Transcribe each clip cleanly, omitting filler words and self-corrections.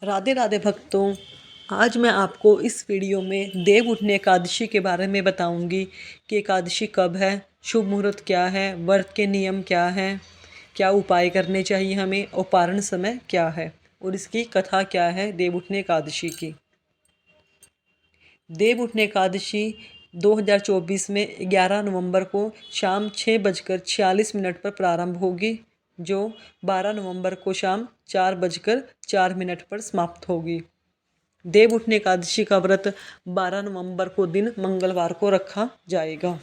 राधे राधे भक्तों। आज मैं आपको इस वीडियो में देव उठनी एकादशी के बारे में बताऊंगी कि एकादशी कब है, शुभ मुहूर्त क्या है, व्रत के नियम क्या हैं, क्या उपाय करने चाहिए हमें और पारण समय क्या है और इसकी कथा क्या है देव उठनी एकादशी की। देव उठनी एकादशी 2024 में 11 नवंबर को शाम 6:46 पर प्रारंभ होगी, जो 12 नवंबर को शाम 4:04 पर समाप्त होगी। देव उठनी एकादशी का व्रत 12 नवंबर को दिन मंगलवार को रखा जाएगा।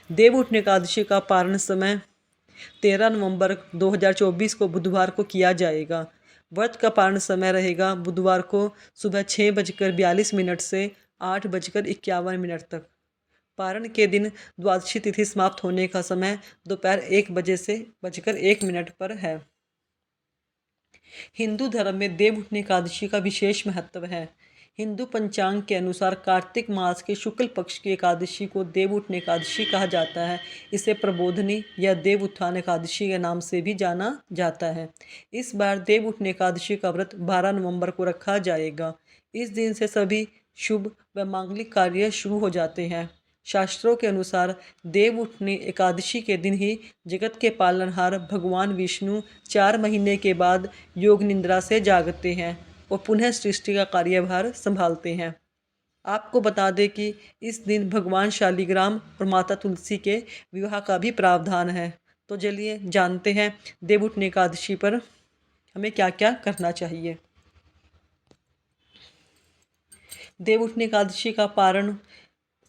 देव उठनी एकादशी का पारण समय 13 नवंबर 2024 को बुधवार को किया जाएगा। व्रत का पारण समय रहेगा बुधवार को सुबह 6:42 से 8:51 तक। पारण के दिन द्वादशी तिथि समाप्त होने का समय दोपहर 1 से 1:01 पर है। हिंदू धर्म में देव उठनी एकादशी का विशेष महत्व है। हिंदू पंचांग के अनुसार कार्तिक मास के शुक्ल पक्ष की एकादशी को देव उठनी एकादशी कहा जाता है। इसे प्रबोधनी या देव उत्थान एकादशी के नाम से भी जाना जाता है। इस बार देव उठनी एकादशी का व्रत 12 नवंबर को रखा जाएगा। इस दिन से सभी शुभ व मांगलिक कार्य शुरू हो जाते हैं। शास्त्रों के अनुसार देव उठनी एकादशी के दिन ही जगत के पालनहार भगवान विष्णु 4 महीने के बाद योग निद्रा से जागते हैं और पुनः सृष्टि का कार्यभार संभालते हैं। आपको बता दें कि इस दिन भगवान शालिग्राम और माता तुलसी के विवाह का भी प्रावधान है। तो चलिए जानते हैं देव उठनी एकादशी पर हमें क्या क्या करना चाहिए। देव उठनी एकादशी का पारण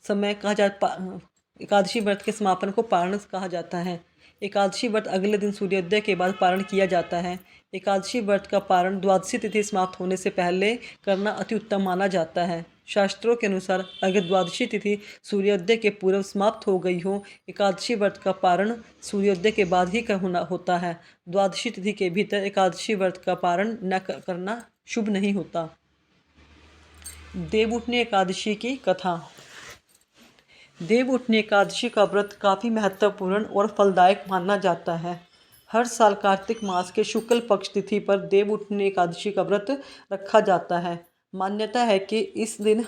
समय कहा जाता, एकादशी व्रत के समापन को पारण कहा जाता है। एकादशी व्रत अगले दिन सूर्योदय के बाद पारण किया जाता है। एकादशी व्रत का पारण द्वादशी तिथि समाप्त होने से पहले करना अति उत्तम माना जाता है। शास्त्रों के अनुसार अगर द्वादशी तिथि सूर्योदय के पूर्व समाप्त हो गई हो, एकादशी व्रत का पारण सूर्योदय के बाद ही होना होता है। द्वादशी तिथि के भीतर एकादशी व्रत का पारण न करना शुभ नहीं होता। देव उठनी एकादशी की कथा। देव उठनी एकादशी का व्रत काफ़ी महत्वपूर्ण और फलदायक माना जाता है। हर साल कार्तिक मास के शुक्ल पक्ष तिथि पर देव उठनी एकादशी का व्रत रखा जाता है। मान्यता है कि इस दिन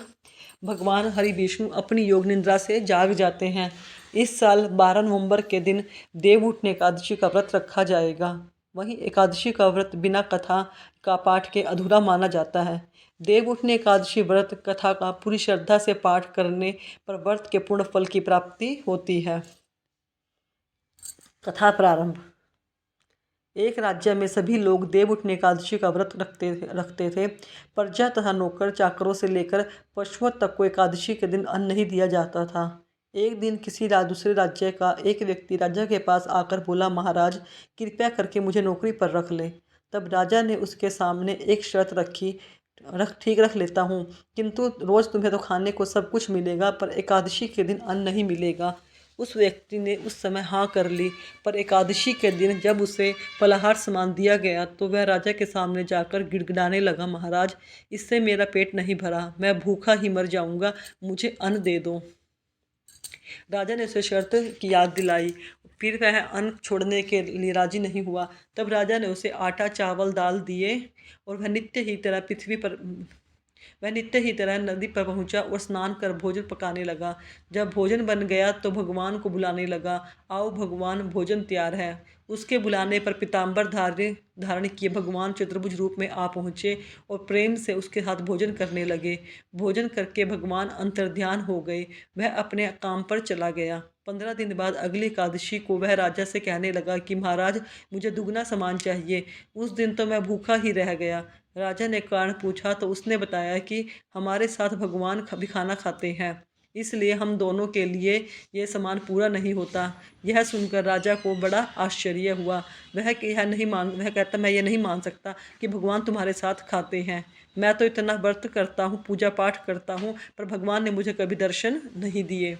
भगवान हरि विष्णु अपनी योग निद्रा से जाग जाते हैं। इस साल 12 नवंबर के दिन देव उठनी एकादशी का व्रत रखा जाएगा। वहीं एकादशी का व्रत बिना कथा का पाठ के अधूरा माना जाता है। देव उठनी एकादशी व्रत कथा का पूरी श्रद्धा से पाठ करने पर व्रत के पूर्ण फल की प्राप्ति होती है। कथा प्रारंभ। एक राज्य में सभी लोग देव उठनी एकादशी का व्रत रखते थे। प्रजा तथा नौकर चाकरों से लेकर पशुओं तक को एकादशी के दिन अन्न नहीं दिया जाता था। एक दिन किसी दूसरे राज्य का एक व्यक्ति राजा के पास आकर बोला, महाराज कृपया करके मुझे नौकरी पर रख ले। तब राजा ने उसके सामने एक शर्त रखी, ठीक रख लेता हूँ, किंतु रोज़ तुम्हें तो खाने को सब कुछ मिलेगा, पर एकादशी के दिन अन्न नहीं मिलेगा। उस व्यक्ति ने उस समय हाँ कर ली, पर एकादशी के दिन जब उसे फलाहार सामान दिया गया तो वह राजा के सामने जाकर गिड़गिड़ाने लगा, महाराज इससे मेरा पेट नहीं भरा, मैं भूखा ही मर जाऊंगा, मुझे अन्न दे दो। राजा ने उसे शर्त की याद दिलाई, फिर वह अन्न छोड़ने के लिए राजी नहीं हुआ। तब राजा ने उसे आटा चावल दाल दिए और वह नित्य ही तरह नदी पर पहुंचा और स्नान कर भोजन पकाने लगा। जब भोजन बन गया तो भगवान को बुलाने लगा, आओ भगवान भोजन तैयार है। उसके बुलाने पर पीताम्बर धारण किए भगवान चतुर्भुज रूप में आ पहुँचे और प्रेम से उसके साथ भोजन करने लगे। भोजन करके भगवान अंतर्ध्यान हो गए, वह अपने काम पर चला गया। 15 दिन बाद अगली एकादशी को वह राजा से कहने लगा कि महाराज मुझे दुगना सामान चाहिए, उस दिन तो मैं भूखा ही रह गया। राजा ने कारण पूछा तो उसने बताया कि हमारे साथ भगवान भी खाना खाते हैं, इसलिए हम दोनों के लिए यह सामान पूरा नहीं होता। यह सुनकर राजा को बड़ा आश्चर्य हुआ। वह कहता, मैं यह नहीं मान सकता कि भगवान तुम्हारे साथ खाते हैं। मैं तो इतना व्रत करता हूँ, पूजा पाठ करता हूँ, पर भगवान ने मुझे कभी दर्शन नहीं दिए।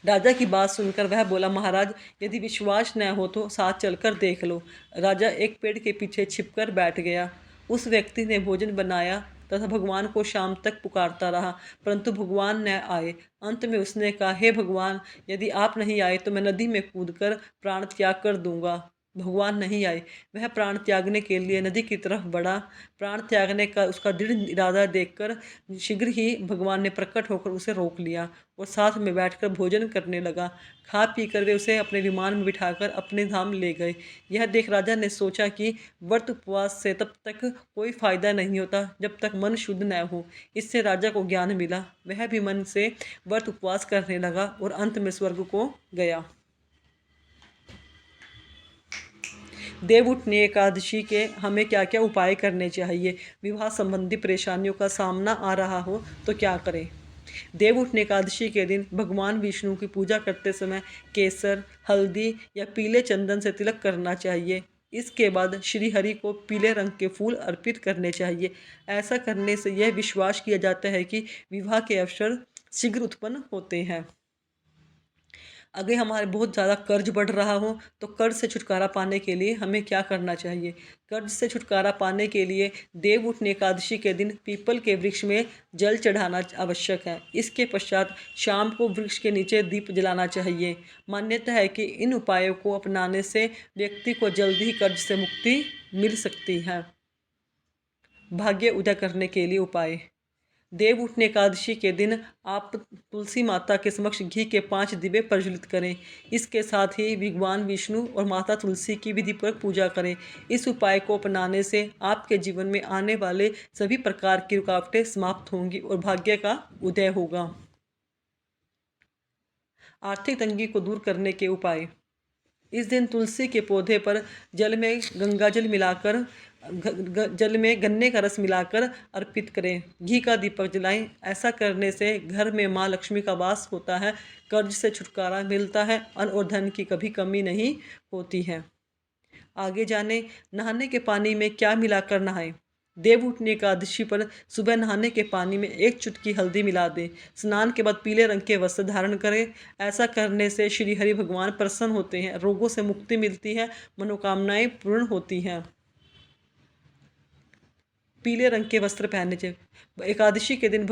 राजा की बात सुनकर वह बोला, महाराज यदि विश्वास न हो तो साथ चलकर देख लो। राजा एक पेड़ के पीछे छिपकर बैठ गया। उस व्यक्ति ने भोजन बनाया तथा भगवान को शाम तक पुकारता रहा, परंतु भगवान न आए। अंत में उसने कहा, हे भगवान यदि आप नहीं आए तो मैं नदी में कूदकर प्राण त्याग कर दूंगा। भगवान नहीं आए। वह प्राण त्यागने के लिए नदी की तरफ बढ़ा। प्राण त्यागने का उसका दृढ़ इरादा देखकर शीघ्र ही भगवान ने प्रकट होकर उसे रोक लिया और साथ में बैठकर भोजन करने लगा। खा पी कर वे उसे अपने विमान में बिठाकर अपने धाम ले गए। यह देख राजा ने सोचा कि व्रत उपवास से तब तक कोई फायदा नहीं होता जब तक मन शुद्ध न हो। इससे राजा को ज्ञान मिला। वह भी मन से व्रत उपवास करने लगा और अंत में स्वर्ग को गया। देवउठनी एकादशी के हमें क्या क्या उपाय करने चाहिए? विवाह संबंधी परेशानियों का सामना आ रहा हो तो क्या करें? देवउठनी एकादशी के दिन भगवान विष्णु की पूजा करते समय केसर, हल्दी या पीले चंदन से तिलक करना चाहिए। इसके बाद श्री हरि को पीले रंग के फूल अर्पित करने चाहिए। ऐसा करने से यह विश्वास किया जाता है कि विवाह के अवसर शीघ्र उत्पन्न होते हैं। अगर हमारे बहुत ज़्यादा कर्ज बढ़ रहा हो तो कर्ज से छुटकारा पाने के लिए हमें क्या करना चाहिए? कर्ज से छुटकारा पाने के लिए देवउठनी एकादशी के दिन पीपल के वृक्ष में जल चढ़ाना आवश्यक है। इसके पश्चात शाम को वृक्ष के नीचे दीप जलाना चाहिए। मान्यता है कि इन उपायों को अपनाने से व्यक्ति को जल्दी ही कर्ज से मुक्ति मिल सकती है। भाग्य उदय करने के लिए उपाय। देवउठनी एकादशी के दिन आप तुलसी माता के समक्ष घी के 5 दिवे प्रज्वलित करें। इसके साथ ही भगवान विष्णु और माता तुलसी की विधिपूर्वक पूजा करें। इस उपाय को अपनाने से आपके जीवन में आने वाले सभी प्रकार की रुकावटें समाप्त होंगी और भाग्य का उदय होगा। आर्थिक तंगी को दूर करने के उपाय। इस दिन तुलसी के पौधे पर जल में गंगाजल मिलाकर जल में गन्ने का रस मिलाकर अर्पित करें। घी का दीपक जलाएं। ऐसा करने से घर में माँ लक्ष्मी का वास होता है, कर्ज से छुटकारा मिलता है, अन्न और धन की कभी कमी नहीं होती है। आगे जाने नहाने के पानी में क्या मिलाकर नहाएं। देवउठनी एकादशी पर सुबह नहाने के पानी में 1 चुटकी हल्दी मिला दें। स्नान के बाद पीले रंग के वस्त्र धारण करें। ऐसा करने से श्री हरि भगवान प्रसन्न होते हैं, रोगों से मुक्ति मिलती है, मनोकामनाएं पूर्ण होती हैं। पीले रंग के वस्त्र पहनने चाहिए। एकादशी के दिन